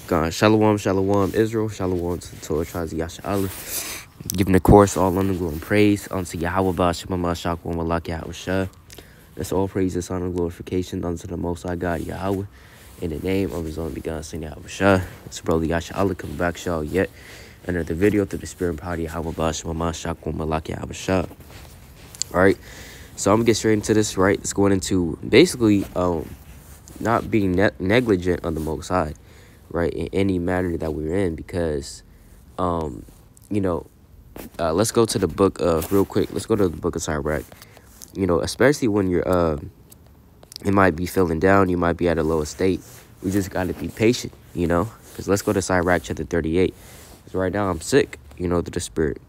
God, Shalom, Shalom, Israel, Shalom to the Torah tribes of Yasha, giving the course all honor, glory, and praise unto Yahweh, Bashimama, Shakwam, Malak, Yahweh Shah. That's all praises, honor, and glorification unto the Most High God, Yahweh, in the name of His own begotten Son, Yahweh Shah. It's brother Yasha Allah coming back, y'all, yet another video through the Spirit and power of Yahweh, Bashimama, Shakwam, Malak, Yahweh Shah. All right, so I'm gonna get straight into this, right? It's going into basically not being negligent on the Most High, right, in any matter that we're in, because let's go to the book of real quick. Let's go to the book of Sirach. Especially when you're you might be feeling down, you might be at a low state. We just got to be patient, because let's go to Sirach chapter 38. Because right now I'm sick, to the spirit.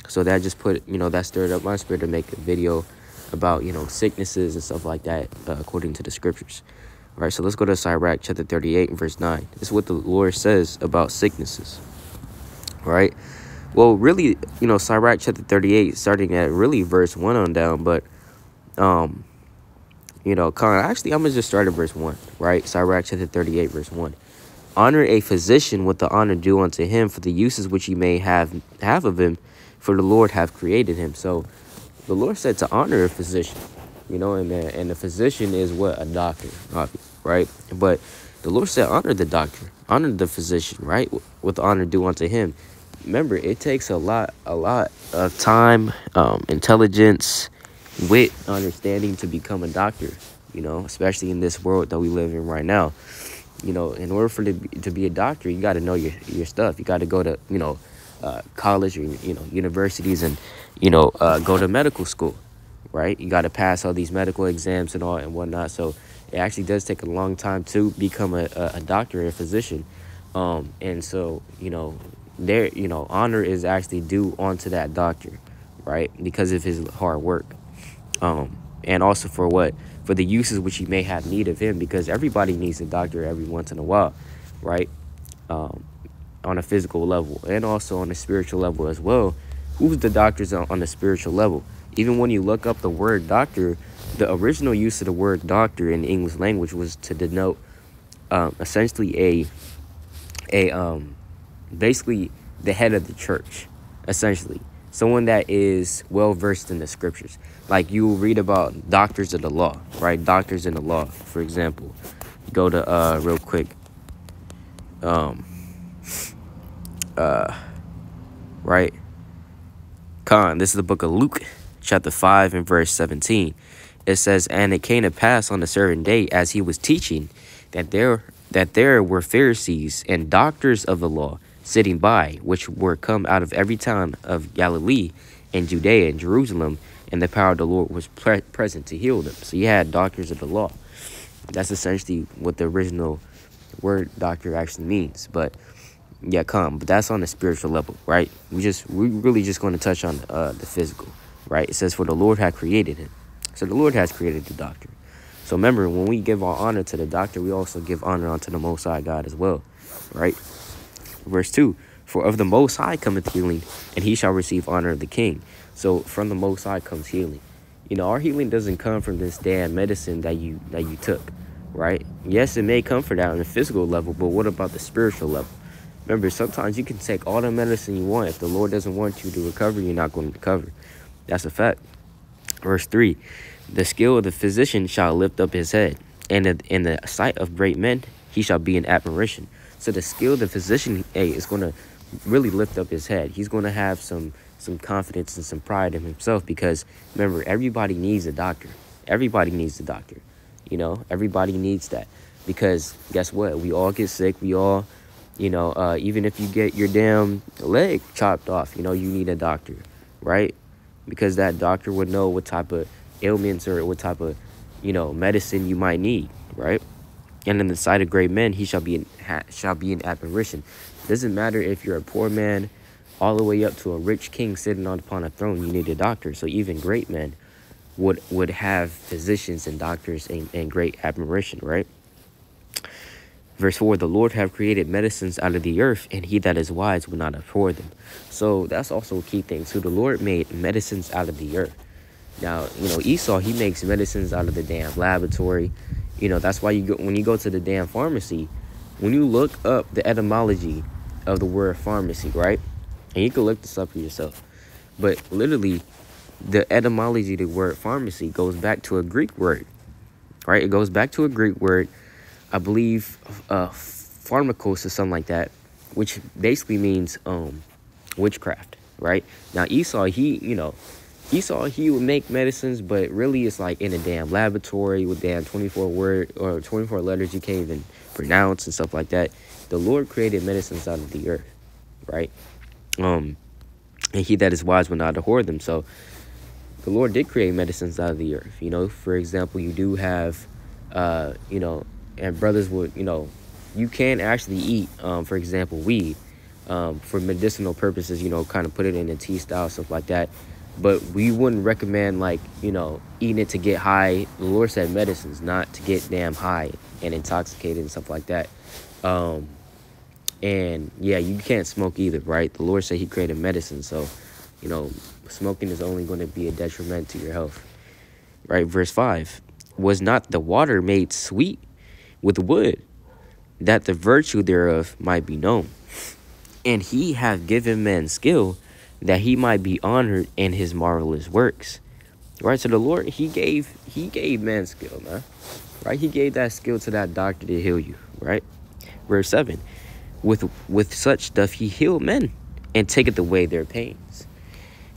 So that just that stirred up my spirit to make a video about, sicknesses and stuff like that, according to the scriptures. All right, so let's go to Sirach chapter 38 and verse 9. This is what the Lord says about sicknesses. All right. Well, really, Sirach chapter 38, starting at really verse 1 on down. But, actually, I'm going to just start at verse 1, right? Sirach chapter 38, verse 1. Honor a physician with the honor due unto him for the uses which he may have of him, for the Lord hath created him. So the Lord said to honor a physician. And the physician is what? A doctor, right? But the Lord said, honor the doctor, honor the physician, right? With the honor due unto him. Remember, it takes a lot of time, intelligence, wit, understanding to become a doctor, especially in this world that we live in right now. In order for to be a doctor, you got to know your stuff. You got to go to, college or, universities and, go to medical school. Right, you got to pass all these medical exams and all and whatnot. So it actually does take a long time to become a doctor or a physician. And so honor is actually due onto that doctor, right, because of his hard work. And also for the uses which he may have need of him, because everybody needs a doctor every once in a while, right? On a physical level and also on a spiritual level as well. Who's the doctors on the spiritual level? Even when you look up the word doctor, the original use of the word doctor in the English language was to denote essentially basically the head of the church, essentially. Someone that is well-versed in the scriptures. Like you read about doctors of the law, right? Doctors in the law, for example. Go to, real quick, right? This is the book of Luke, chapter 5 and verse 17. It says, and it came to pass on a certain day as he was teaching that there were Pharisees and doctors of the law sitting by, which were come out of every town of Galilee and Judea and Jerusalem, and the power of the Lord was present to heal them. So you had doctors of the law. That's essentially what the original word doctor actually means. But yeah, but that's on the spiritual level, right? We really just going to touch on the physical, right? It says, for the Lord hath created him. So the Lord has created the doctor. So remember, when we give our honor to the doctor, we also give honor unto the Most High God as well, right? Verse 2, for of the Most High cometh healing, and he shall receive honor of the king. So from the Most High comes healing. Our healing doesn't come from this damn medicine that you took, right? Yes, it may come from that on the physical level, but what about the spiritual level? Remember, sometimes you can take all the medicine you want. If the Lord doesn't want you to recover, you're not going to recover. That's a fact. Verse 3, the skill of the physician shall lift up his head, and in the sight of great men he shall be an admiration. So the skill of the physician, is going to really lift up his head. He's going to have some confidence and some pride in himself, because remember, everybody needs a doctor. Everybody needs a doctor. Everybody needs that, because guess what? We all get sick. We all, even if you get your damn leg chopped off, you need a doctor, right? Because that doctor would know what type of ailments or what type of, medicine you might need, right? And in the sight of great men, he shall be an admiration. It doesn't matter if you're a poor man, all the way up to a rich king sitting upon a throne. You need a doctor. So even great men would have physicians and doctors in great admiration, right? Verse 4, the Lord have created medicines out of the earth, and he that is wise will not abhor them. So that's also a key thing. So the Lord made medicines out of the earth. Now, Esau, he makes medicines out of the damn laboratory. That's why when you go to the damn pharmacy, when you look up the etymology of the word pharmacy, right? And you can look this up for yourself. But literally, the etymology of the word pharmacy goes back to a Greek word, right? It goes back to a Greek word, I believe, pharmakos or something like that, which basically means witchcraft, right? Now Esau, he would make medicines, but really it's like in a damn laboratory with damn 24 letters you can't even pronounce and stuff like that. The Lord created medicines out of the earth, right? And he that is wise will not abhor them. So the Lord did create medicines out of the earth. For example, you do have, and brothers would, you can actually eat, for example, weed, for medicinal purposes, kind of put it in a tea style, stuff like that. But we wouldn't recommend, like, eating it to get high. The Lord said medicines, not to get damn high and intoxicated and stuff like that. And yeah, you can't smoke either, right? The Lord said he created medicine. So, smoking is only going to be a detriment to your health, right? Verse 5, was not the water made sweet with wood, that the virtue thereof might be known? And he hath given men skill, that he might be honored in his marvelous works. Right? So the Lord, he gave man skill, man. Right? He gave that skill to that doctor to heal you, right? Verse 7, with such doth he heal men, and taketh away their pains.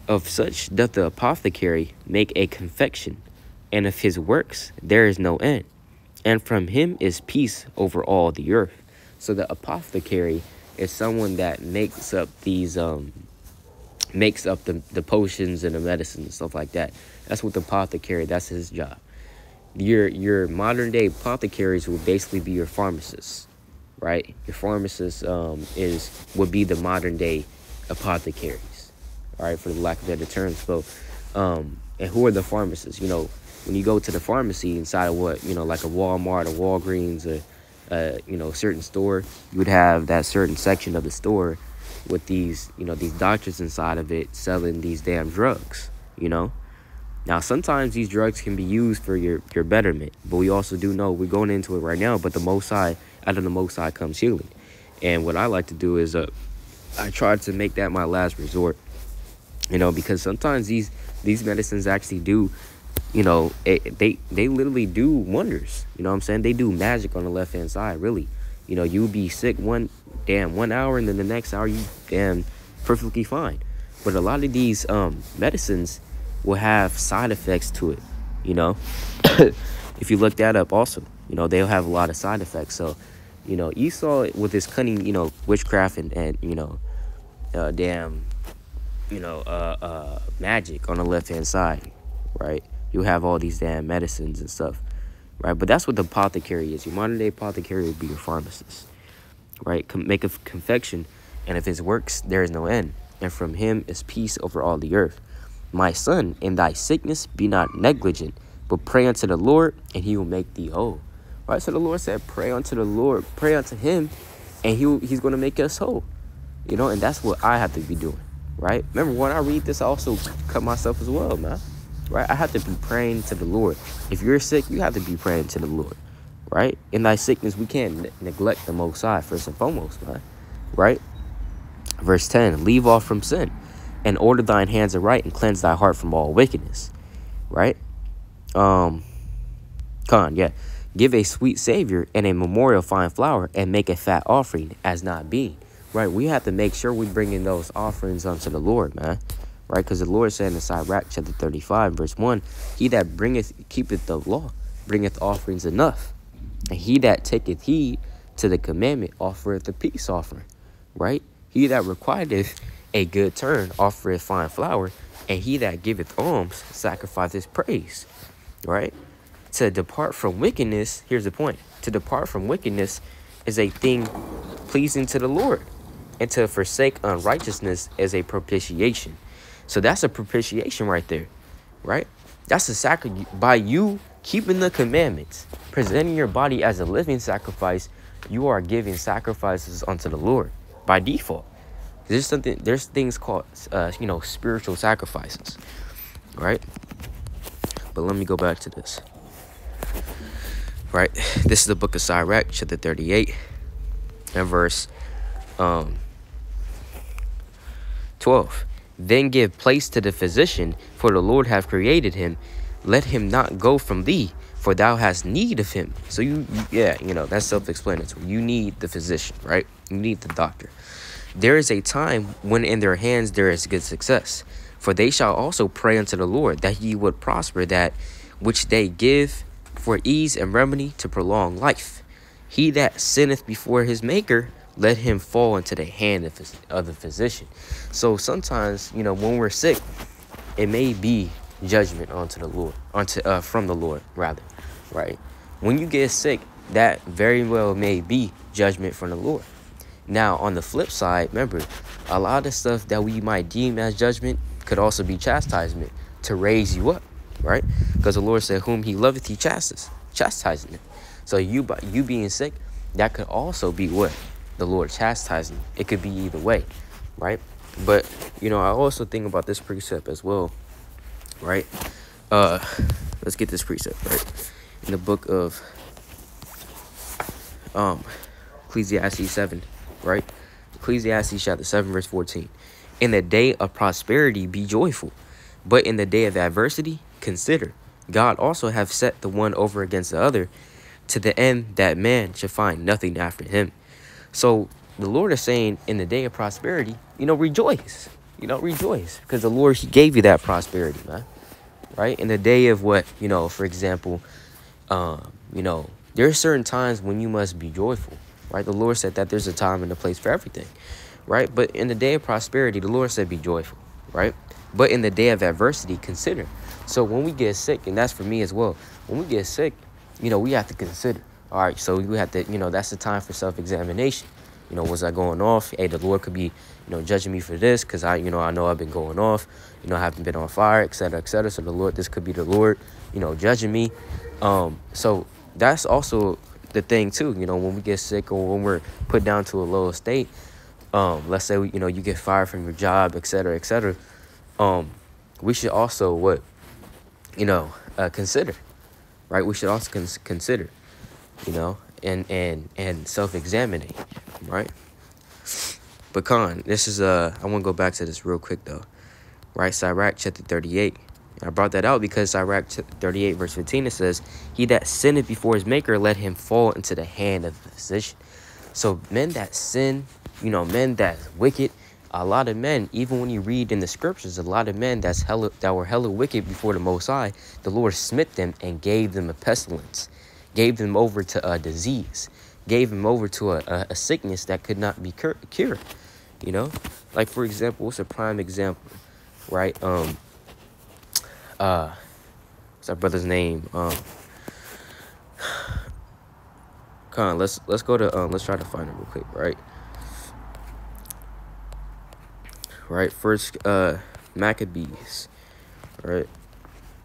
Of such doth the apothecary make a confection, and of his works there is no end. And from him is peace over all the earth. So the apothecary is someone that makes up these the potions and the medicine and stuff like that. That's what the apothecary, that's his job. Your modern day apothecaries will basically be your pharmacists, right? Your pharmacist would be the modern day apothecaries, all right, for the lack of better terms. So and who are the pharmacists? When you go to the pharmacy inside of like a Walmart or Walgreens or certain store, you would have that certain section of the store with these doctors inside of it selling these damn drugs. Now sometimes these drugs can be used for your betterment, but we also do know, we're going into it right now, but the Most High, out of the Most High comes healing. And what I like to do is I try to make that my last resort, because sometimes these medicines actually do, they literally do wonders. You know what I'm saying? They do magic on the left hand side, really. You'll be sick one hour, and then the next hour you perfectly fine. But a lot of these medicines will have side effects to it. If you look that up, also, they'll have a lot of side effects. So, Esau with his cunning, witchcraft and magic on the left hand side, right? You have all these damn medicines and stuff, right? But that's what the apothecary is. Your modern day apothecary would be your pharmacist, right? Make a confection, and if his works there is no end, and from him is peace over all the earth. My son, in thy sickness be not negligent, but pray unto the Lord, and he will make thee whole. Right? So the Lord said, pray unto the Lord, pray unto him, and he's going to make us whole. And that's what I have to be doing, right? Remember, when I read this, I also cut myself as well, man. Right? I have to be praying to the Lord. If you're sick, you have to be praying to the Lord, right? In thy sickness, we can't neglect the Most High first and foremost, man. Right? Verse 10, leave off from sin, and order thine hands aright, and cleanse thy heart from all wickedness. Right? Give a sweet savior and a memorial fine flour, and make a fat offering as not being. Right? We have to make sure we bring in those offerings unto the Lord, man. Right? Because the Lord said in Sirach chapter 35, verse 1, he that keepeth the law, bringeth offerings enough. And he that taketh heed to the commandment, offereth a peace offering. Right? He that requiteth a good turn, offereth fine flour. And he that giveth alms, sacrificeth praise. Right? To depart from wickedness, here's the point. To depart from wickedness is a thing pleasing to the Lord. And to forsake unrighteousness is a propitiation. So that's a propitiation right there, right? That's a sacrifice. By you keeping the commandments, presenting your body as a living sacrifice, you are giving sacrifices unto the Lord by default. There's things called, spiritual sacrifices, right? But let me go back to this, right? This is the book of Sirach, chapter 38, And verse 12. Then give place to the physician, for the Lord hath created him. Let him not go from thee, for thou hast need of him. So that's self-explanatory. You need the physician, right? You need the doctor. There is a time when in their hands there is good success. For they shall also pray unto the Lord, that he would prosper that which they give for ease and remedy to prolong life. He that sinneth before his maker, let him fall into the hand of the physician. So sometimes, when we're sick, it may be judgment from the Lord, rather, right? When you get sick, that very well may be judgment from the Lord. Now, on the flip side, remember, a lot of stuff that we might deem as judgment could also be chastisement to raise you up, right? Because the Lord said, whom he loveth, he chastising him. So you being sick, that could also be what? The Lord chastising. It could be either way, right? But, I also think about this precept as well, right? Let's get this precept, right? In the book of Ecclesiastes 7, right? Ecclesiastes chapter 7, verse 14. In the day of prosperity, be joyful, but in the day of adversity, consider. God also hath set the one over against the other, to the end that man should find nothing after him. So the Lord is saying, in the day of prosperity, rejoice. Rejoice, because the Lord, he gave you that prosperity, man. Right? In the day of what, for example, there are certain times when you must be joyful, right? The Lord said that there's a time and a place for everything, right? But in the day of prosperity, the Lord said be joyful, right? But in the day of adversity, consider. So when we get sick, and that's for me as well, when we get sick, we have to consider. All right, so we have to, that's the time for self-examination. Was I going off? Hey, the Lord could be, judging me for this because I know I've been going off. I haven't been on fire, et cetera, et cetera. So the Lord, this could be the Lord, judging me. So that's also the thing too. When we get sick or when we're put down to a low state, let's say, you get fired from your job, et cetera, et cetera. We should also consider, right? We should also consider, and self-examining, right? But this is I want to go back to this real quick though, right? Sirach chapter 38. I brought that out because Sirach 38 verse 15, it says, he that sinneth before his maker, let him fall into the hand of the physician. So men that sin, men that's wicked, a lot of men, even when you read in the scriptures, a lot of men that were hella wicked before the Most High, the Lord smit them and gave them a pestilence, gave them over to a disease, gave them over to a sickness that could not be cured. Like, for example, what's a prime example, right? What's our brother's name? Let's go to let's try to find it real quick, right? Right, first Maccabees, right?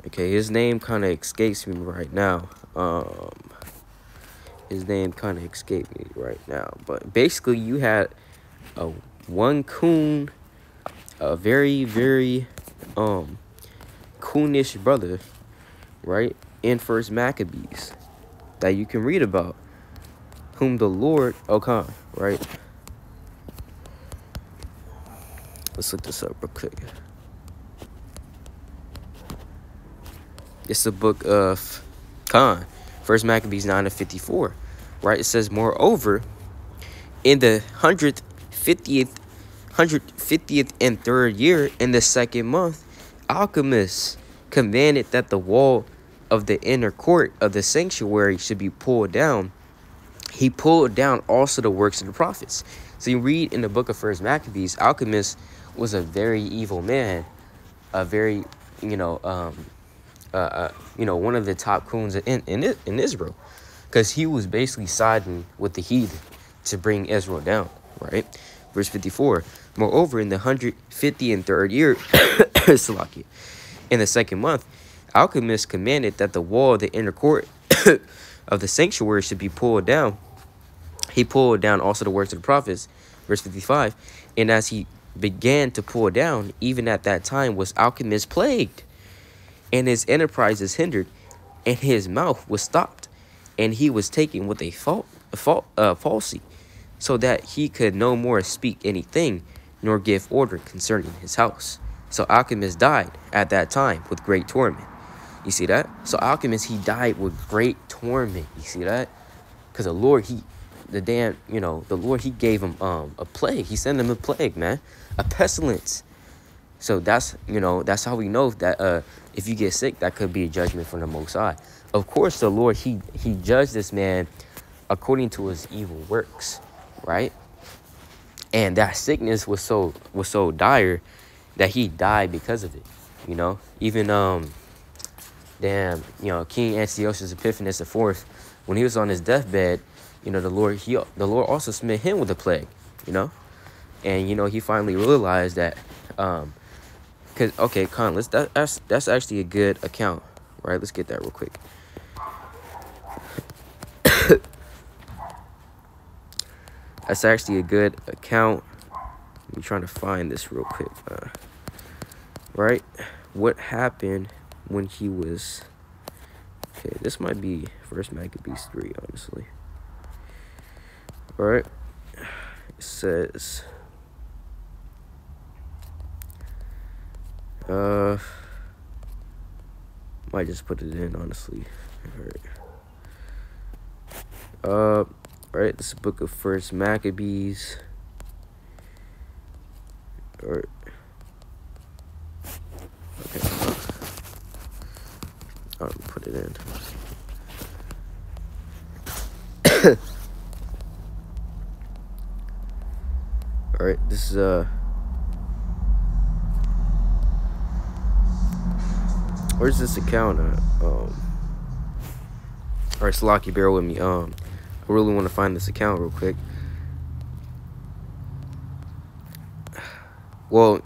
Okay, his name kind of escapes me right now. His name kind of escaped me right now, but basically you had one coon, a very, very coonish brother, right, in first Maccabees that you can read about, whom the Lord, right? Let's look this up real quick. It's the book of First Maccabees 9:54, right? It says, moreover, in the 150th and third year, in the second month, alchemists commanded that the wall of the inner court of the sanctuary should be pulled down. He pulled down also the works of the prophets. So you read in the book of First Maccabees, alchemist was a very evil man, a very, one of the top coons in Israel, because he was basically siding with the heathen to bring Israel down, right? Verse 54, moreover, in the 153rd year, Salakia, in the second month, alchemists commanded that the wall of the inner court of the sanctuary should be pulled down. He pulled down also the works of the prophets. Verse 55, and as he began to pull down, even at that time was alchemist plagued, and his enterprises hindered, and his mouth was stopped, and he was taken with a palsy. so that he could no more speak anything, nor give order concerning his house. So Alchemist died at that time with great torment. You see that? So Alchemist, he died with great torment. You see that? Because the Lord, the Lord, he gave him a plague. He sent him a plague, man. A pestilence. So that's how we know that if you get sick, that could be a judgment from the Most High. Of course, the Lord, he judged this man according to his evil works, right? And that sickness was so dire that he died because of it. Even King Antiochus Epiphanes IV, when he was on his deathbed, the Lord also smote him with a plague, and he finally realized that that's actually a good account, right? Let's get that real quick. That's actually a good account. I'm trying to find this real quick. Right? What happened when he was... Okay, this might be 1 Maccabees 3, honestly. All right. It says... might just put it in, honestly. All right, this is the book of 1 Maccabees. All right. Okay. I'll put it in. All right, this is where's this account at? All right, Slocky, bear with me. I really want to find this account real quick. Well,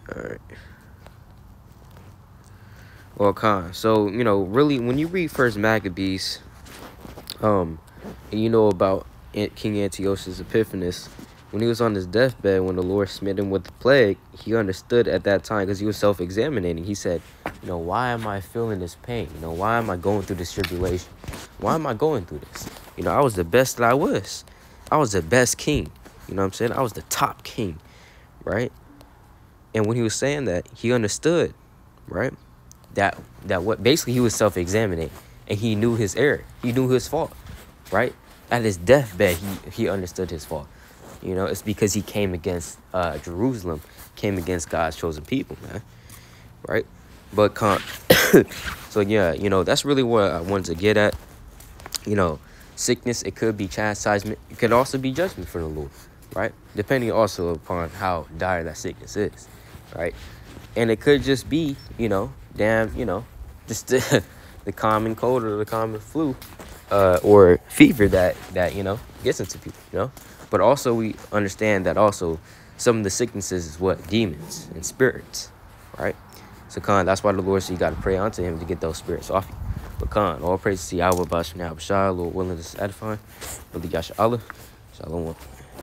Alright. Well, so, really, when you read 1 Maccabees, and about King Antiochus Epiphanes, when he was on his deathbed, when the Lord smote him with the plague, he understood at that time, because he was self-examining. He said, why am I feeling this pain? Why am I going through this tribulation? Why am I going through this? I was the best that I was. I was the best king. You know what I'm saying? I was the top king, right? And when he was saying that, he understood, right? That what basically he was self-examining, and he knew his error. He knew his fault, right? At his deathbed, he understood his fault. It's because he came against Jerusalem, came against God's chosen people, man, right? But so yeah, that's really what I wanted to get at. Sickness, it could be chastisement. It could also be judgment from the Lord, right? Depending also upon how dire that sickness is, right? And it could just be, just the common cold or the common flu, or fever that gets into people, But also we understand that also some of the sicknesses is what? Demons and spirits, right? So that's why the Lord said you got to pray unto him to get those spirits off you. But all praise to Yahweh, Bashar, Lord willing, this is edifying. Believe Yasha Allah. Shalom.